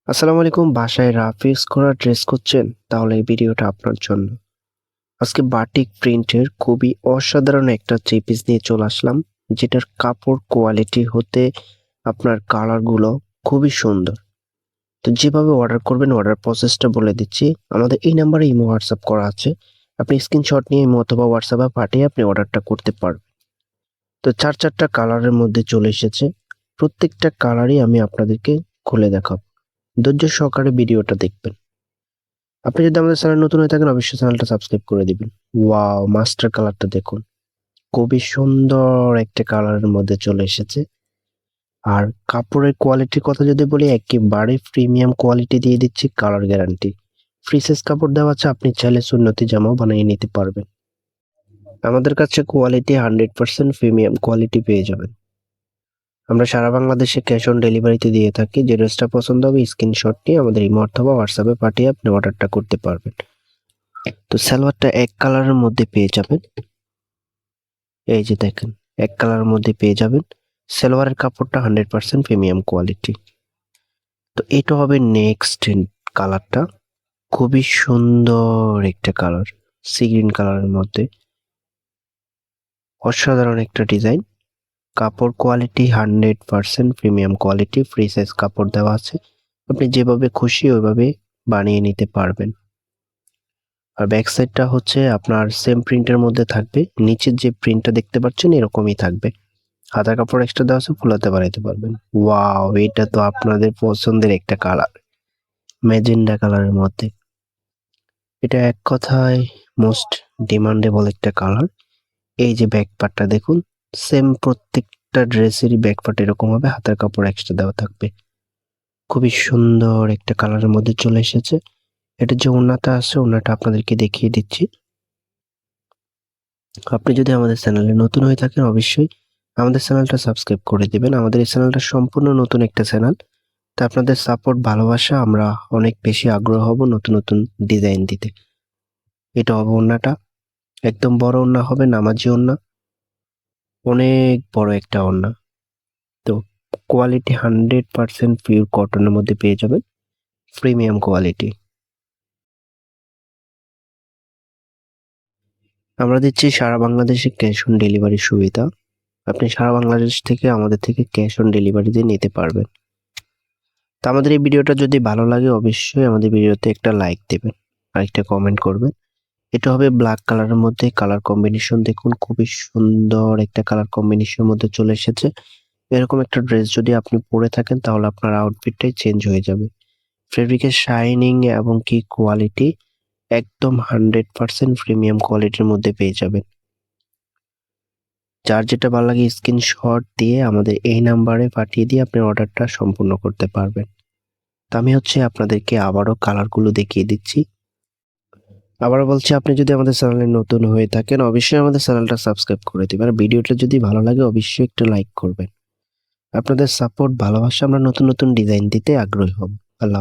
আসসালামু আলাইকুম। বাসায় রাফিজ করা ড্রেস করছেন? তাহলে এই ভিডিওটা আপনার জন্য। আজকে বাটিক প্রিন্টের খুবই অসাধারণ একটা থ্রি পিস নিয়ে চলে আসলাম, যেটার কাপড় কোয়ালিটি হতে আপনার কালারগুলো খুবই সুন্দর। তো যেভাবে অর্ডার করবেন অর্ডার প্রসেসটা বলে দিচ্ছি। আমাদের এই নাম্বারে ইমো হোয়াটসঅ্যাপ করা আছে। আপনি স্ক্রিনশট নিয়ে ইমো অথবা হোয়াটসঅ্যাপে পাঠিয়ে আপনি অর্ডারটা করতে পারবেন। তো 4টা কালারের মধ্যে চলে এসেছে। প্রত্যেকটা কালারই আমি আপনাদেরকে খুলে দেখাবো। ধৈর্য সহকারে ভিডিওটা দেখবেন। আপনি যদি আমাদের চ্যানেল নতুন হয়ে থাকেন অবশ্যই চ্যানেলটা সাবস্ক্রাইব করে দিবেন। ওয়াও! মাস্টার কালারটা দেখুন। খুবই সুন্দর একটা কালারের মধ্যে চলে এসেছে। আর কাপড়ের কোয়ালিটির কথা যদি বলি, একেবারে প্রিমিয়াম কোয়ালিটি দিয়ে দিচ্ছি, কালার গ্যারান্টি। ফ্রি সাইজ কাপড় দেওয়া আছে, আপনি চাইলে সুন্নতি জামাও বানিয়ে নিতে পারবেন। আমাদের কাছে কোয়ালিটি 100% প্রিমিয়াম কোয়ালিটি পেয়ে যাবেন। আমরা সারা বাংলাদেশে ক্যাশ অন ডেলিভারিতে দিয়ে থাকি। যে ড্রেসটা পছন্দ হবে স্ক্রিনশট নিয়ে আমাদের ইমো অথবা হোয়াটসঅ্যাপে পাঠিয়ে আপনি অর্ডারটা করতে পারবেন। তো সালোয়ারটা এক কালারের মধ্যে পেয়ে যাবেন। এই যে দেখেন, এক কালারের মধ্যে পেয়ে যাবেন। সালোয়ারের কাপড়টা 100% প্রিমিয়াম কোয়ালিটি। তো এটা হবে নেক্সট কালারটা। খুবই সুন্দর একটা কালার, সি গ্রিন কালারের মধ্যে। অসাধারণ একটা ডিজাইন। কাপড় quality 100% premium quality. Free size কাপড় দেওয়া আছে, আপনি যেভাবে খুশি ওইভাবে বানিয়ে নিতে পারবেন। আর ব্যাক সাইডটা হচ্ছে আপনার সেম প্রিন্টের মধ্যে থাকবে। নিচের যে প্রিন্টটা দেখতে পাচ্ছেন এরকমই থাকবে। হাতার কাপড় এক্সট্রা দেওয়া আছে, ফুলাতে বানাইতে পারবেন। ওয়াও! এটা তো আপনাদের পছন্দের একটা কালার, ম্যাজেন্ডা কালারের মধ্যে। এটা এক কথায় মোস্ট ডিমান্ডেবল একটা কালার। এই যে ব্যাক পার্টটা দেখুন, সেম প্রত্যেকটা ড্রেসেরই ব্যাক পার্ট এরকম হবে, হাতার কাপড় এক্সট্রা দেওয়া থাকবে। খুবই সুন্দর একটা কালারের মধ্যে চলে এসেছে। এটা যে ওড়নাটা আছে, ওড়নাটা আপনাদেরকে দেখিয়ে দিচ্ছি। আপনি যদি আমাদের চ্যানেলে নতুন হয়ে থাকেন অবশ্যই আমাদের চ্যানেলটা সাবস্ক্রাইব করে দিবেন। আমাদের এই চ্যানেলটা সম্পূর্ণ নতুন একটা চ্যানেল। তো আপনাদের সাপোর্ট, ভালোবাসা, আমরা অনেক বেশি আগ্রহ হব নতুন নতুন ডিজাইন দিতে। এটা হবে ওড়নাটা, একদম বড় ওড়না হবে, নামাজি ওড়না, অনেক বড় একটা ওড়না। তো কোয়ালিটি 100% পিওর কটনের মধ্যে পেয়ে যাবেন, প্রিমিয়াম কোয়ালিটি। আমরা দিচ্ছি সারা বাংলাদেশে ক্যাশ অন ডেলিভারি সুবিধা। আপনি সারা বাংলাদেশ থেকে আমাদের থেকে ক্যাশ অন ডেলিভারি দিয়ে নিতে পারবেন। তো আমাদের এই ভিডিওটা যদি ভালো লাগে অবশ্যই আমাদের ভিডিওতে একটা লাইক দেবেন আর একটা কমেন্ট করবেন। এটা হবে ব্ল্যাক কালারের মধ্যে। কালার কম্বিনেশন দেখুন, খুবই সুন্দর একটা কালার কম্বিনেশনের মধ্যে চলে এসেছে। এরকম একটা ড্রেস যদি আপনি পরে থাকেন তাহলে আপনার আউটফিটটাই চেঞ্জ হয়ে যাবে। ফেব্রিকের শাইনিং এবং কি কোয়ালিটি একদম 100% প্রিমিয়াম কোয়ালিটির মধ্যে পেয়ে যাবেন। যার যেটা ভালো লাগে স্ক্রিনশট দিয়ে আমাদের এই নাম্বারে পাঠিয়ে দিয়ে আপনি অর্ডারটা সম্পূর্ণ করতে পারবেন। তো আমি আপনাদেরকে আবারও কালারগুলো দেখিয়ে দিচ্ছি। আবারও বলছি, আপনি যদি আমাদের চ্যানেলে নতুন হয়ে থাকেন অবশ্যই আমাদের চ্যানেলটা সাবস্ক্রাইব করে দিবেন। আর ভিডিওটা যদি ভালো লাগে অবশ্যই একটু লাইক করবেন। আপনাদের সাপোর্ট, ভালোবাসা, আমরা নতুন নতুন ডিজাইন দিতে আগ্রহী হব। আল্লাহ হাফেজ।